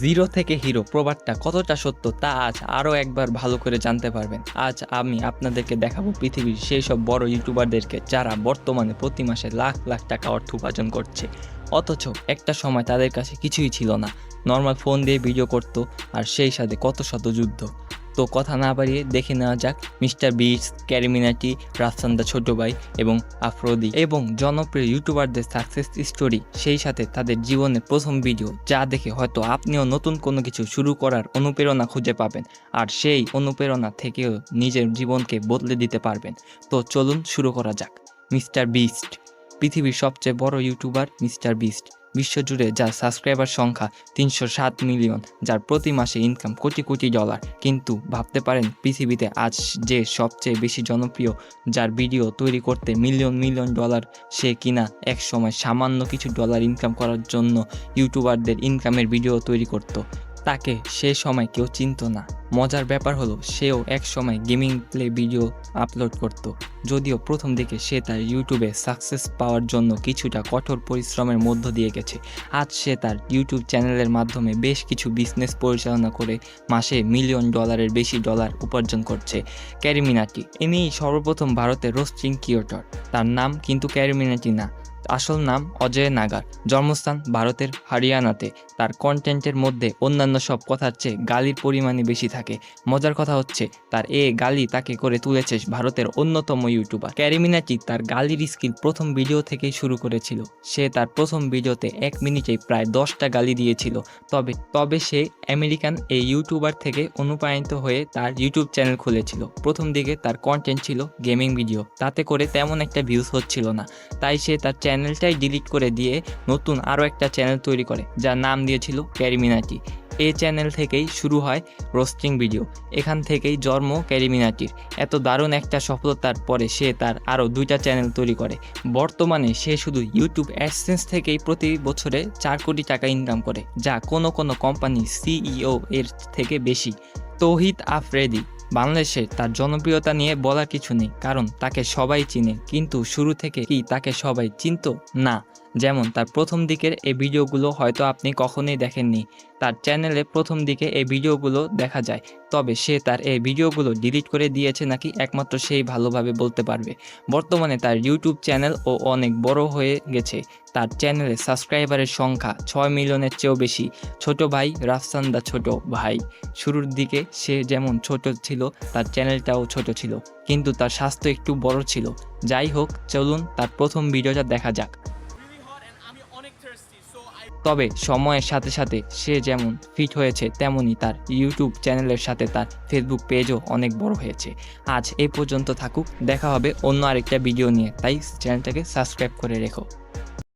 Zero থেকে hero প্রবাদটা কতটা সত্য তা আজ আরও একবার ভালো করে জানতে পারবেন। আজ আমি আপনাদেরকে দেখাবো পৃথিবীর সেই সব বড় ইউটিউবারদেরকে যারা বর্তমানে প্রতি মাসে লাখ লাখ টাকা অর্থ উপার্জন করছে, অথচ একটা সময় তাদের কাছে কিছুই ছিল না। নর্মাল ফোন দিয়ে ভিডিও করতো, আর সেই সাথে কত শত যুদ্ধ। তো কথা না বাড়িয়ে দেখে নেওয়া যাক মিস্টার বিস্ট, ক্যারিমিনাটি, রাফসান দা ছোট ভাই এবং আফ্রোদি এবং জনপ্রিয় ইউটিউবারদের সাকসেস স্টোরি, সেই সাথে তাদের জীবনের প্রথম ভিডিও, যা দেখে হয়তো আপনিও নতুন কোনো কিছু শুরু করার অনুপ্রেরণা খুঁজে পাবেন, আর সেই অনুপ্রেরণা থেকেও নিজের জীবনকে বদলে দিতে পারবেন। তো চলুন শুরু করা যাক। Mister beast. পৃথিবীর সবচেয়ে বড় ইউটিউবার মিস্টার বিস্ট, বিশ্বজুড়ে যার সাবস্ক্রাইবার সংখ্যা 307 মিলিয়ন, যার প্রতি মাসে ইনকাম কোটি কোটি ডলার। কিন্তু ভাবতে পারেন পৃথিবীতে আজ যে সবচেয়ে বেশি জনপ্রিয়, যার ভিডিও তৈরি করতে মিলিয়ন মিলিয়ন ডলার, সে কিনা এক সময় সামান্য কিছু ডলার ইনকাম করার জন্য ইউটিউবারদের ইনকামের ভিডিও তৈরি করত। তাকে সে সময় কেউ চিনত না। মজার ব্যাপার হলো সেও এক সময় গেমিং প্লে ভিডিও আপলোড করত, যদিও প্রথম দিকে সে তার ইউটিউবে সাকসেস পাওয়ার জন্য কিছুটা কঠোর পরিশ্রমের মধ্য দিয়ে গেছে। আজ সে তার ইউটিউব চ্যানেলের মাধ্যমে বেশ কিছু বিজনেস পরিচালনা করে মাসে মিলিয়ন ডলারের বেশি ডলার উপার্জন করছে। ক্যারিমিনাটি, ইনি সর্বপ্রথম ভারতের রোস্টিং ক্রিয়েটর। তার নাম কিন্তু ক্যারিমিনাটি না, আসল নাম অজয় নাগার। জন্মস্থান ভারতের হরিয়ানাতে। তার কন্টেন্টের মধ্যে অন্যান্য সব কথার চেয়ে গালির পরিমাণই বেশি থাকে। মজার কথা হচ্ছে তার গালি তাকে করে তুলেছে ভারতের অন্যতম ইউটিউবার। ক্যারিমিনাটি তার গালির স্কিল প্রথম ভিডিও থেকেই শুরু করেছিল। সে তার প্রথম ভিডিওতে 1 মিনিটেই প্রায় 10টা গালি দিয়েছিল। তবে সে আমেরিকান এই ইউটিউবার থেকে অনুপ্রাণিত হয়ে তার ইউটিউব চ্যানেল খুলেছিল। প্রথম দিকে তার কন্টেন্ট ছিল গেমিং ভিডিও, তাতে করে তেমন একটা ভিউজ হচ্ছিল না, তাই সে তার চ্যানেলটাই ডিলিট করে দিয়ে নতুন আরও একটা চ্যানেল তৈরি করে, যার নাম দিয়েছিল ক্যারিমিনাটি। এই চ্যানেল থেকেই শুরু হয় রোস্টিং ভিডিও, এখান থেকেই জন্ম ক্যারিমিনাটির। এত দারুণ একটা সফলতার পরে সে তার আরও 2টা চ্যানেল তৈরি করে। বর্তমানে সে শুধু ইউটিউব অ্যাডসেন্স থেকেই প্রতি বছরে 4 কোটি টাকা ইনকাম করে, যা কোনো কোনো কোম্পানি সিইও এর থেকে বেশি। তৌহিদ আফ্রেদি। বাংলাদেশে তার জনপ্রিয়তা নিয়ে বলার কিছু নেই, কারণ তাকে সবাই চিনে। কিন্তু শুরু থেকে কি তাকে সবাই চিনত? না। যেমন তার প্রথম দিকের এই ভিডিওগুলো হয়তো আপনি কখনোই দেখেননি। তার চ্যানেলে প্রথম দিকে এই ভিডিওগুলো দেখা যায়, তবে সে তার এই ভিডিওগুলো ডিলিট করে দিয়েছে নাকি একমাত্র সেই ভালোভাবে বলতে পারবে। বর্তমানে তার ইউটিউব চ্যানেল ও অনেক বড় হয়ে গেছে। তার চ্যানেলে সাবস্ক্রাইবারের সংখ্যা 6 মিলিয়নের চেয়েও বেশি। ছোট ভাই রাফসান দা ছোট ভাই। শুরুর দিকে সে যেমন ছোট ছিল, তার চ্যানেলটাও ছোট ছিল, কিন্তু তার স্বাস্থ্য একটু বড় ছিল। যাই হোক, চলুন তার প্রথম ভিডিওটা দেখা যাক। তবে সময়ের সাথে সাথে সে যেমন ফিট হয়েছে, তেমনি তার ইউটিউব চ্যানেলের সাথে তার ফেসবুক পেজও অনেক বড় হয়েছে। আজ এই পর্যন্ত থাকুক, দেখা হবে অন্য আরেকটা ভিডিও নিয়ে, তাই চ্যানেলটাকে সাবস্ক্রাইব করে রেখো।